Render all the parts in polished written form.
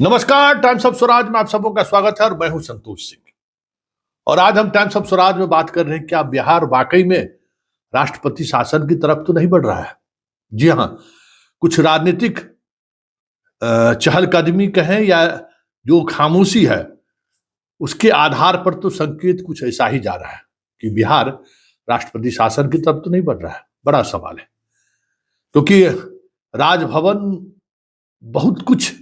नमस्कार, times of Swaraj में आप सबों का स्वागत है और मैं हूं संतोष सिंह। और आज हम टाइम्स ऑफ स्वराज में बात कर रहे हैं, क्या बिहार वाकई में राष्ट्रपति शासन की तरफ तो नहीं बढ़ रहा है। जी हां, कुछ राजनीतिक चहलकदमी कहें या जो खामोशी है उसके आधार पर तो संकेत कुछ ऐसा ही जा रहा है कि बिहार राष्ट्रपति शासन की तरफ तो नहीं बढ़ रहा है। बड़ा सवाल है, क्योंकि राजभवन बहुत कुछ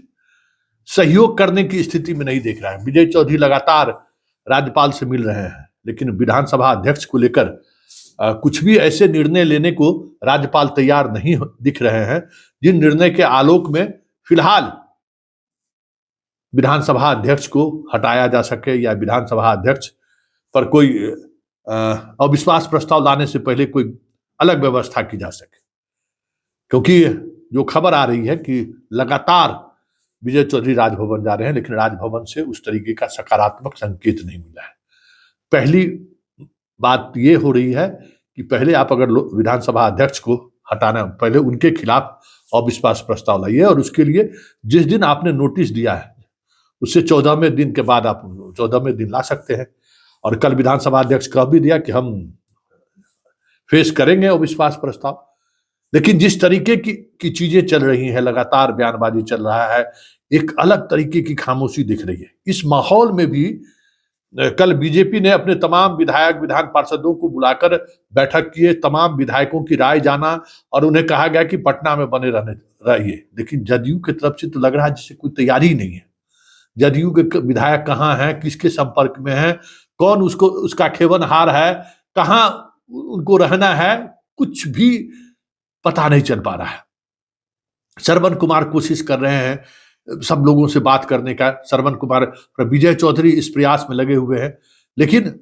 सहयोग करने की स्थिति में नहीं देख रहा है। विजय चौधरी लगातार राज्यपाल से मिल रहे हैं, लेकिन विधानसभा अध्यक्ष को लेकर कुछ भी ऐसे निर्णय लेने को राज्यपाल तैयार नहीं दिख रहे हैं जिन निर्णय के आलोक में फिलहाल विधानसभा अध्यक्ष को हटाया जा सके या विधानसभा अध्यक्ष पर कोई अविश्वास प्रस्ताव लाने से पहले कोई अलग व्यवस्था की जा सके। क्योंकि जो खबर आ रही है कि लगातार विजय चौधरी राजभवन जा रहे हैं, लेकिन राजभवन से उस तरीके का सकारात्मक संकेत नहीं मिला है। पहली बात ये हो रही है कि पहले आप अगर विधानसभा अध्यक्ष को हटाना, पहले उनके खिलाफ अविश्वास प्रस्ताव लाइए, और उसके लिए जिस दिन आपने नोटिस दिया है उससे 14वें दिन के बाद आप 14वें दिन ला सकते हैं। और कल विधानसभा अध्यक्ष कह भी दिया कि हम फेस करेंगे अविश्वास प्रस्ताव। लेकिन जिस तरीके की चीजें चल रही हैं, लगातार बयानबाजी चल रहा है, एक अलग तरीके की खामोशी दिख रही है। इस माहौल में भी कल बीजेपी ने अपने तमाम विधायक विधान पार्षदों को बुलाकर बैठक किए, तमाम विधायकों की राय जाना और उन्हें कहा गया कि पटना में बने रहिए। लेकिन जदयू की तरफ से तो लग रहा है जैसे कोई तैयारी नहीं है। जदयू के विधायक कहाँ हैं, किसके संपर्क में हैं, कौन उसका खेवनहार है, कहाँ उनको रहना है, कुछ भी पता नहीं चल पा रहा है। श्रवण कुमार कोशिश कर रहे हैं सब लोगों से बात करने का, श्रवण कुमार, विजय चौधरी इस प्रयास में लगे हुए हैं, लेकिन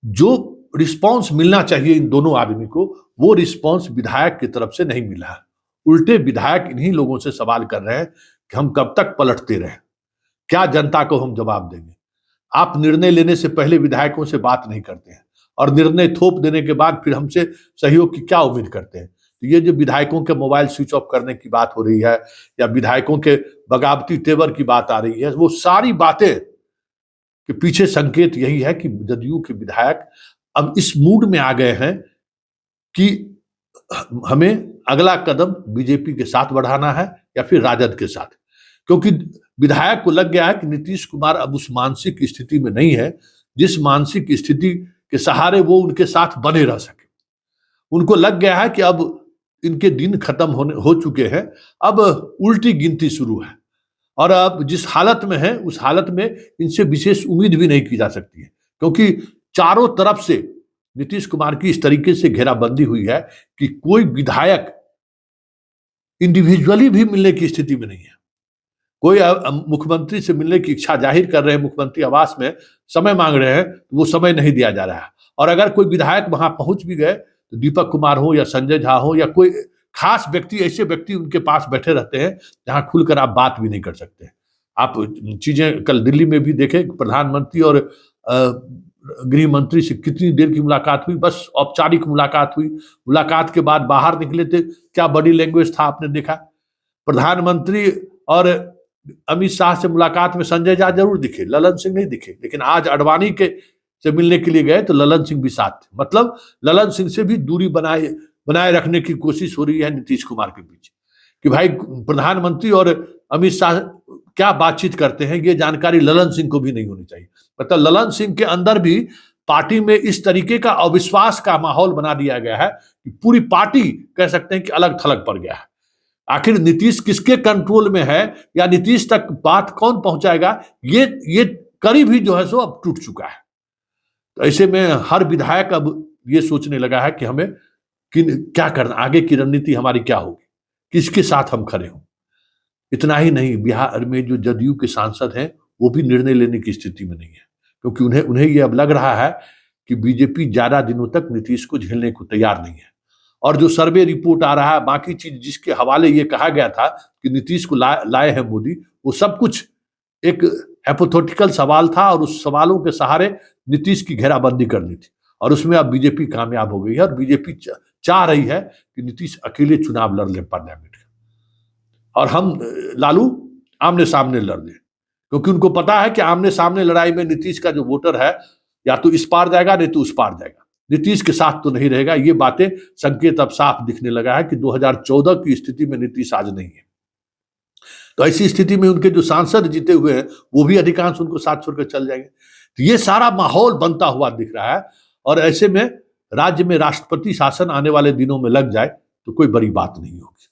जो रिस्पांस मिलना चाहिए इन दोनों आदमी को, वो रिस्पांस विधायक की तरफ से नहीं मिला है। उल्टे विधायक इन्हीं लोगों से सवाल कर रहे हैं कि हम कब तक पलटते रहें, क्या जनता को हम जवाब देंगे। आप निर्णय लेने से पहले विधायकों से बात नहीं करते हैं और निर्णय थोप देने के बाद फिर हमसे सहयोग की क्या उम्मीद करते हैं। तो ये जो विधायकों के मोबाइल स्विच ऑफ करने की बात हो रही है या विधायकों के बगावती तेवर की बात आ रही है, वो सारी बातें के पीछे संकेत यही है कि जदयू के विधायक अब इस मूड में आ गए हैं कि हमें अगला कदम बीजेपी के साथ बढ़ाना है या फिर राजद के साथ। क्योंकि विधायक को लग गया है कि नीतीश कुमार अब उस मानसिक स्थिति में नहीं है जिस मानसिक स्थिति के सहारे वो उनके साथ बने रह सके। उनको लग गया है कि अब इनके दिन खत्म हो चुके हैं, अब उल्टी गिनती शुरू है और अब जिस हालत में है उस हालत में इनसे विशेष उम्मीद भी नहीं की जा सकती है। क्योंकि चारों तरफ से नीतीश कुमार की इस तरीके से घेराबंदी हुई है कि कोई विधायक इंडिविजुअली भी मिलने की स्थिति में नहीं है। कोई मुख्यमंत्री से मिलने की इच्छा जाहिर कर रहे हैं, मुख्यमंत्री आवास में समय मांग रहे हैं, वो समय नहीं दिया जा रहा है। और अगर कोई विधायक वहां पहुंच भी गए तो दीपक कुमार हो या संजय झा हो या कोई खास व्यक्ति, ऐसे व्यक्ति उनके पास बैठे रहते हैं जहां खुलकर आप बात भी नहीं कर सकते। आप चीजें कल दिल्ली में भी देखे, प्रधानमंत्री और गृह मंत्री से कितनी देर की मुलाकात हुई, बस औपचारिक मुलाकात हुई। मुलाकात के बाद बाहर निकले थे, क्या बॉडी लैंग्वेज था आपने देखा। प्रधानमंत्री और अमित शाह से मुलाकात में संजय झा जरूर दिखे, ललन सिंह नहीं दिखे। लेकिन आज अडवाणी के से मिलने के लिए गए तो ललन सिंह भी साथ थे। मतलब ललन सिंह से भी दूरी बनाए रखने की कोशिश हो रही है नीतीश कुमार के बीच कि भाई प्रधानमंत्री और अमित शाह क्या बातचीत करते हैं, ये जानकारी ललन सिंह को भी नहीं होनी चाहिए। मतलब ललन सिंह के अंदर भी पार्टी में इस तरीके का अविश्वास का माहौल बना दिया गया है कि पूरी पार्टी कह सकते हैं कि अलग थलग पड़ गया है। आखिर नीतीश किसके कंट्रोल में है या नीतीश तक बात कौन पहुंचाएगा, ये करीब ही जो है सो अब टूट चुका है। तो ऐसे में हर विधायक अब ये सोचने लगा है कि हमें क्या करना, आगे की रणनीति हमारी क्या होगी, किसके साथ हम खड़े हों। इतना ही नहीं, बिहार में जो जदयू के सांसद हैं वो भी निर्णय लेने की स्थिति में नहीं है, क्योंकि उन्हें ये अब लग रहा है कि बीजेपी ज्यादा दिनों तक नीतीश को झेलने को तैयार नहीं है। और जो सर्वे रिपोर्ट आ रहा है, बाकी चीज जिसके हवाले ये कहा गया था कि नीतीश को लाए हैं मोदी, वो सब कुछ एक हाइपोथेटिकल सवाल था और उस सवालों के सहारे नीतीश की घेराबंदी करनी थी। और उसमें अब बीजेपी कामयाब हो गई है और बीजेपी चाह रही है कि नीतीश अकेले चुनाव लड़ ले पार्लियामेंट का और हम लालू आमने सामने लड़ लें। क्योंकि उनको पता है कि आमने सामने लड़ाई में नीतीश का जो वोटर है या तो इस पार जाएगा नहीं तो उस पार जाएगा, नीतीश के साथ तो नहीं रहेगा। ये बातें संकेत अब साफ दिखने लगा है कि 2014 की स्थिति में नीतीश आज नहीं है। तो ऐसी स्थिति में उनके जो सांसद जीते हुए हैं वो भी अधिकांश उनको साथ छोड़कर चल जाएंगे। तो ये सारा माहौल बनता हुआ दिख रहा है, और ऐसे में राज्य में राष्ट्रपति शासन आने वाले दिनों में लग जाए तो कोई बड़ी बात नहीं होगी।